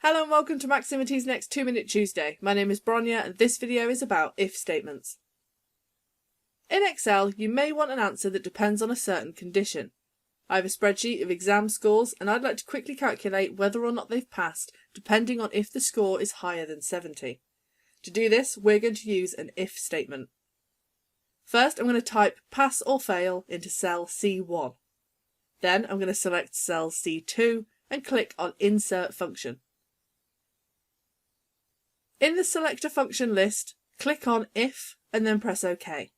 Hello and welcome to Maximity's next 2-Minute Tuesday. My name is Bronya and this video is about if statements. In Excel, you may want an answer that depends on a certain condition. I have a spreadsheet of exam scores and I'd like to quickly calculate whether or not they've passed depending on if the score is higher than 70. To do this, we're going to use an if statement. First, I'm going to type pass or fail into cell C1. Then I'm going to select cell C2 and click on Insert Function. In the Selector function list, click on If and then press OK.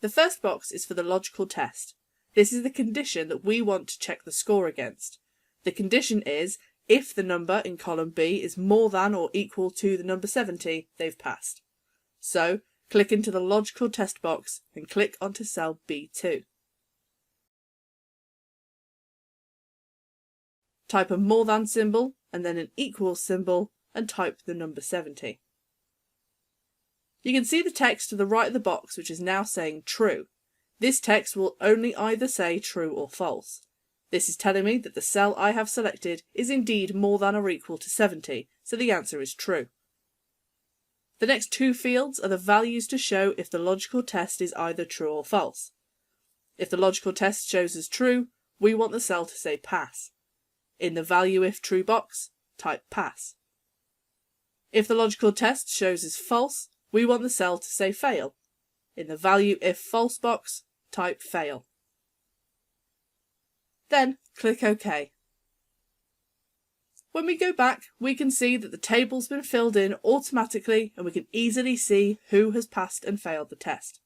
The first box is for the logical test. This is the condition that we want to check the score against. The condition is, if the number in column B is more than or equal to the number 70, they've passed. So, click into the logical test box and click onto cell B2. Type a more than symbol and then an equal symbol and type the number 70. You can see the text to the right of the box which is now saying true. This text will only either say true or false. This is telling me that the cell I have selected is indeed more than or equal to 70, so the answer is true. The next two fields are the values to show if the logical test is either true or false. If the logical test shows as true, we want the cell to say pass. In the value if true box, type pass. If the logical test shows as false, we want the cell to say fail. In the value if false box, type fail. Then click OK. When we go back, we can see that the table's been filled in automatically and we can easily see who has passed and failed the test.